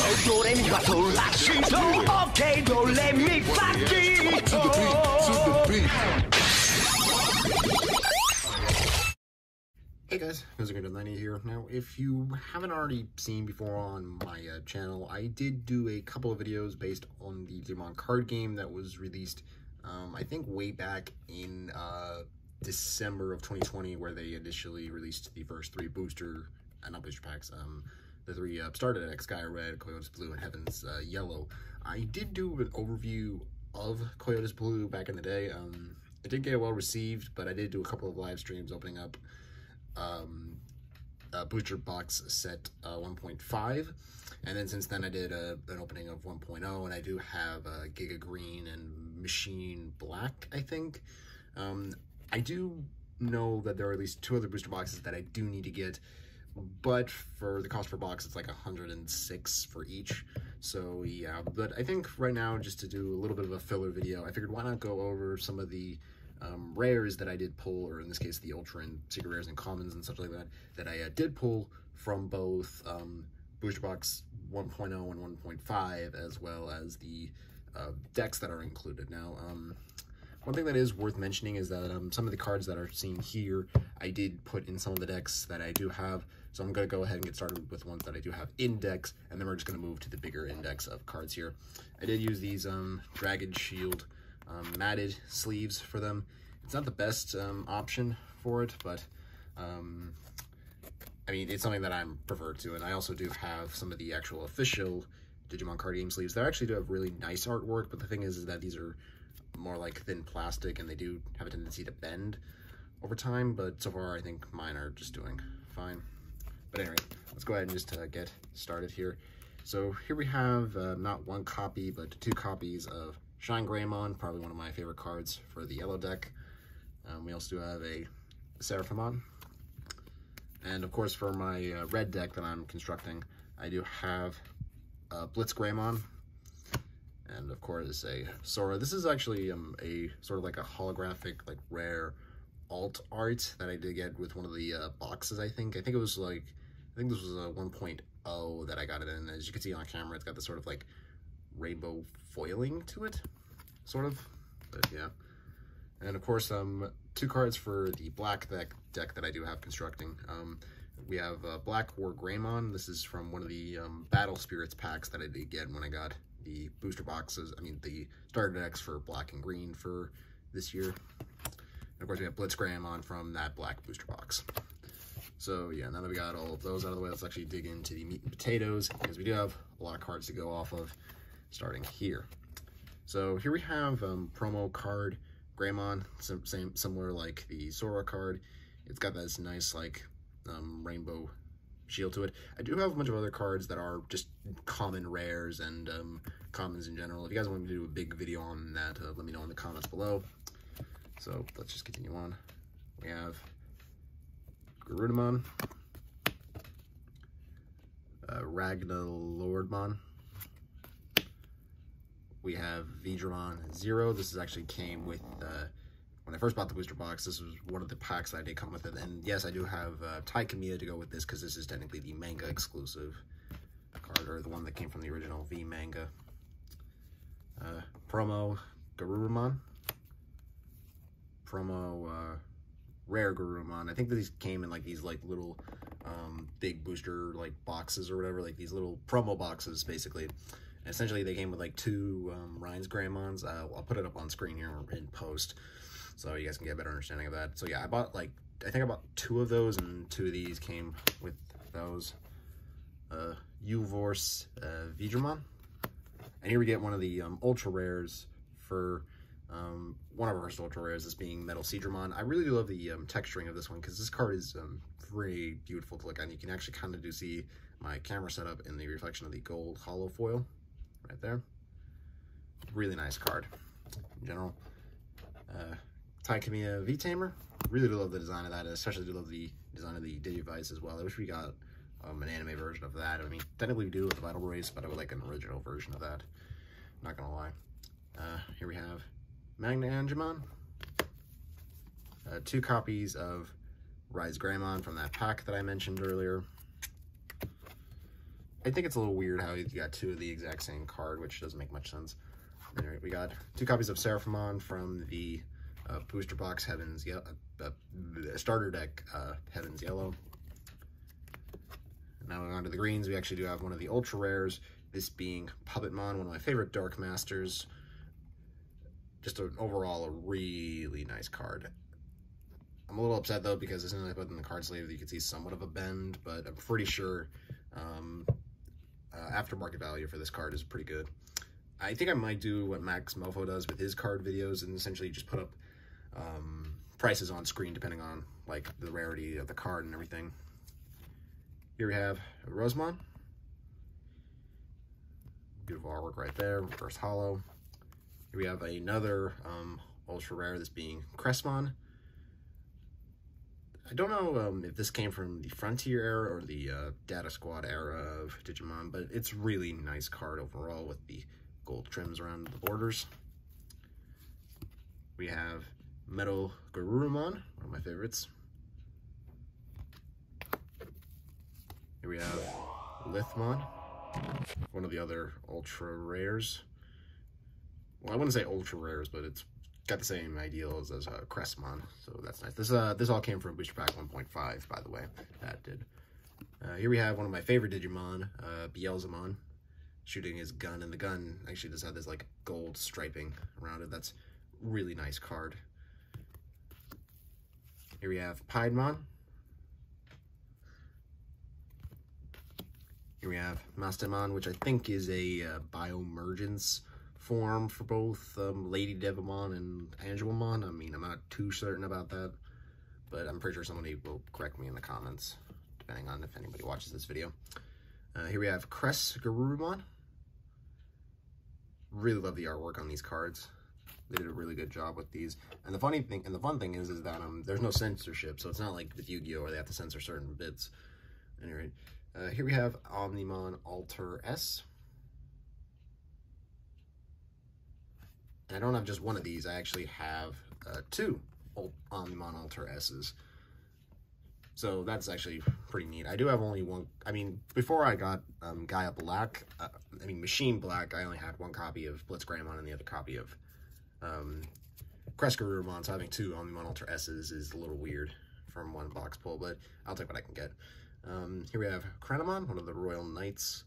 Do re mi fa sol la si do. Okay, do re mi fa ti. To the beat. Hey guys, Gurubon here. Now, if you haven't already seen before on my channel, I did do a couple of videos based on the Digimon card game that was released, I think way back in December of 2020, where they initially released the first three not booster packs, the three started at Sky Red, Coyotes Blue, and Heavens Yellow. I did do an overview of Coyotes Blue back in the day. It did get well received, but I did do a couple of live streams opening up booster box set 1.5, and then since then I did an opening of 1.0, and I do have Giga Green and Machine Black, I think. I do know that there are at least two other booster boxes that I do need to get, but for the cost per box it's like 106 for each. So yeah, but I think right now, just to do a little bit of a filler video, I figured why not go over some of the rares that I did pull, or in this case the ultra and secret rares and commons and such like that I did pull from both booster box 1.0 and 1.5, as well as the decks that are included. Now, one thing that is worth mentioning is that some of the cards that are seen here I did put in some of the decks that I do have, so I'm going to go ahead and get started with ones that I do have in decks, and then we're just going to move to the bigger index of cards here. I did use these Dragon Shield matted sleeves for them. It's not the best option for it, but I mean, it's something that I'm preferred to. And I also do have some of the actual official Digimon card game sleeves. They actually do have really nice artwork, but the thing is that these are more like thin plastic, and they do have a tendency to bend over time, but so far I think mine are just doing fine. But anyway, let's go ahead and just get started here. So here we have not one copy, but two copies of Shine Greymon, probably one of my favorite cards for the yellow deck. We also do have a Cedramon. And of course, for my red deck that I'm constructing, I do have Blitz Greymon. And of course, a Sora. This is actually a sort of like a holographic, like rare alt art that I did get with one of the boxes, I think. I think this was a 1.0 that I got it in. As you can see on camera, it's got this sort of like rainbow foiling to it, sort of, but yeah. And of course, two cards for the black deck that I do have constructing. We have Black War Greymon. This is from one of the Battle Spirits packs that I did get when I got the booster boxes, the starter decks for black and green for this year. And of course, we have Blitz Cranamon from that black booster box. So yeah, now that we got all of those out of the way, let's actually dig into the meat and potatoes, because we do have a lot of cards to go off of, starting here. So here we have promo card Greymon, similar like the Sora card. It's got this nice like rainbow shield to it. I do have a bunch of other cards that are just common rares and commons in general. If you guys want me to do a big video on that, let me know in the comments below. So let's just continue on. We have Gurubon, Ragnalordmon. We have Cedramon Zero. This is actually came with, when I first bought the booster box, this was one of the packs that I did come with it. And yes, I do have tcgplayer to go with this, because this is technically the manga exclusive card, or the one that came from the original V manga. Promo Gurubon. Promo rare Gurubon. I think these came in like these like little big booster like boxes or whatever, like these little promo boxes basically. And essentially they came with like two Ryan's Greymons. I'll put it up on screen here in post, so you guys can get a better understanding of that. So yeah, I bought like, I think I bought two of those, and two of these came with those. Uvorse Cedramon. And here we get one of the ultra rares for one of our first ultra rares, this being Metal Cedramon. I really do love the texturing of this one, because this card is pretty beautiful to look at. You can actually kind of do see my camera setup in the reflection of the gold hollow foil right there. Really nice card in general. tcgplayer V-Tamer. Really do love the design of that, and especially do love the design of the Digivice as well. I wish we got an anime version of that. I mean, technically we do with the Vital Race, but I would like an original version of that. Not gonna lie. Here we have Magna Angemon. Two copies of Rise Greymon from that pack that I mentioned earlier. I think it's a little weird how you got two of the exact same card, which doesn't make much sense. Anyway, we got 2 copies of Cedramon from the booster box Heavens Yellow, starter deck Heavens Yellow. Now on to the greens, we actually do have one of the ultra rares, this being Puppetmon, one of my favorite Dark Masters. Just overall a really nice card. I'm a little upset though because as soon as I put in the card sleeve, you can see somewhat of a bend, but I'm pretty sure aftermarket value for this card is pretty good. I think I might do what Max Mofo does with his card videos and essentially just put up prices on screen depending on like the rarity of the card and everything. Here we have Rosemon. Beautiful artwork right there, reverse hollow. Here we have another ultra rare, this being Crestmon. I don't know if this came from the Frontier era or the Data Squad era of Digimon, but it's really nice card overall with the gold trims around the borders. We have Metal Gurubon, one of my favorites. Here we have Lithmon, one of the other ultra rares. Well, I wouldn't say ultra rares, but it's got the same ideals as Crestmon, so that's nice. This all came from Booster Pack 1.5, by the way. That did. Here we have one of my favorite Digimon, Beelzemon, shooting his gun, and the gun actually does have this like gold striping around it. That's really nice card. Here we have Piedmon. Here we have Mastemon, which I think is a bioemergence form for both Lady Devimon and Angemon. I mean, I'm not too certain about that, but I'm pretty sure somebody will correct me in the comments, depending on if anybody watches this video. Here we have Crestmon. Really love the artwork on these cards. They did a really good job with these. And the funny thing, and the fun thing is that there's no censorship, so it's not like with Yu-Gi-Oh! Where they have to censor certain bits. Anyway, here we have Omnimon Alter S. And I don't have just one of these, I actually have 2 Omnimon Alter S's. So that's actually pretty neat. I do have only one. I mean, before I got Gaia Black, Machine Black, I only had 1 copy of Blitz Cranamon and the other copy of Crestmon, so having 2 Omnimon Alter S's is a little weird from one box pull, but I'll take what I can get. Here we have Cranamon, one of the Royal Knights.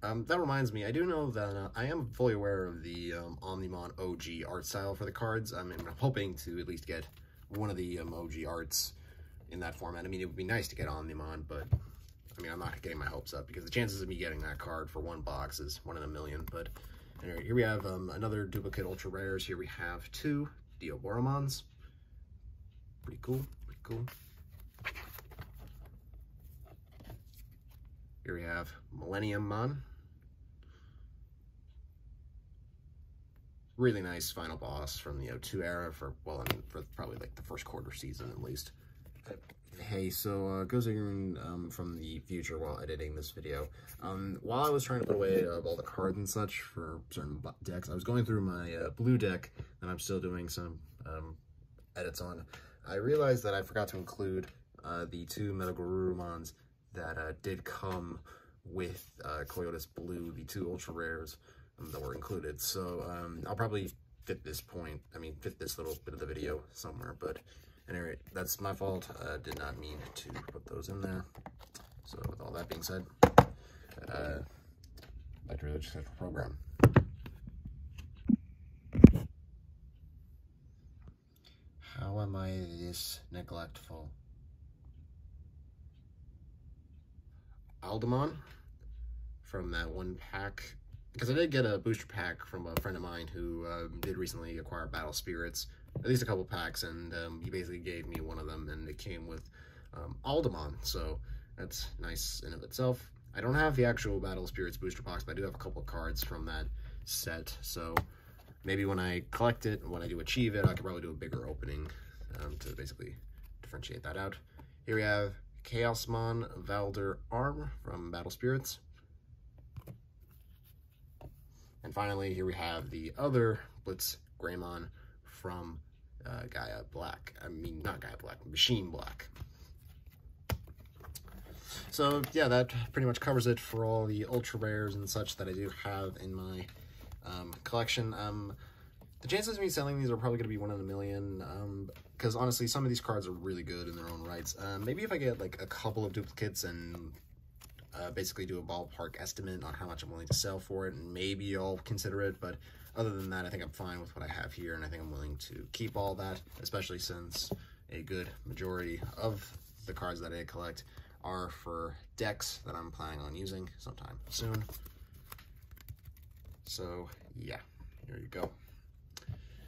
That reminds me, I do know that I am fully aware of the Omnimon OG art style for the cards. I'm hoping to at least get one of the OG arts in that format. I mean, it would be nice to get Omnimon, but I mean, I'm not getting my hopes up because the chances of me getting that card for 1 box is 1 in a million. But anyway, here we have another duplicate ultra rares. Here we have 2 Dioboromons. Pretty cool, pretty cool. Here we have Millennium Mon. Really nice final boss from the 02 era for probably like the first quarter season at least. Hey, so Gurubon from the future while editing this video. While I was trying to put away all the cards and such for certain decks, I was going through my blue deck that I'm still doing some edits on. I realized that I forgot to include the 2 Metal Gurubons that did come with Coyotes Blue, the 2 ultra rares that were included. So I'll probably fit this little bit of the video somewhere, but anyway, that's my fault. Did not mean to put those in there. So with all that being said, back to the schedule program. How am I this neglectful? Aldemon from that 1 pack, because I did get a booster pack from a friend of mine who did recently acquire Battle Spirits, at least a couple packs, and he basically gave me one of them, and it came with Aldemon, so that's nice in of itself. I don't have the actual Battle Spirits booster box, but I do have a couple of cards from that set, so maybe when I collect it, when I do achieve it, I could probably do a bigger opening to basically differentiate that out. Here we have Chaosmon Valder Arm from Battle Spirits. And finally, here we have the other Blitz Greymon from Gaia Black. I mean, not Gaia Black, Machine Black. So yeah, that pretty much covers it for all the ultra rares and such that I do have in my collection. The chances of me selling these are probably going to be 1 in a million, because honestly, some of these cards are really good in their own rights. Maybe if I get like a couple of duplicates and basically do a ballpark estimate on how much I'm willing to sell for it, and maybe I'll consider it, but other than that, I think I'm fine with what I have here, and I think I'm willing to keep all that, especially since a good majority of the cards that I collect are for decks that I'm planning on using sometime soon. So yeah, there you go.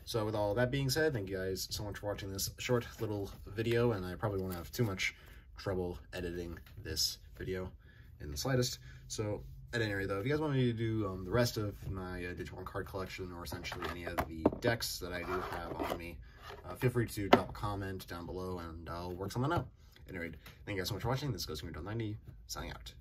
So with all that being said, thank you guys so much for watching this short little video, and I probably won't have too much trouble editing this video in the slightest. So at any rate though, if you guys want me to do the rest of my Digimon card collection, or essentially any of the decks that I do have on me, feel free to drop a comment down below and I'll work something out. At any rate, thank you guys so much for watching. This goes to Untitled 90, signing out.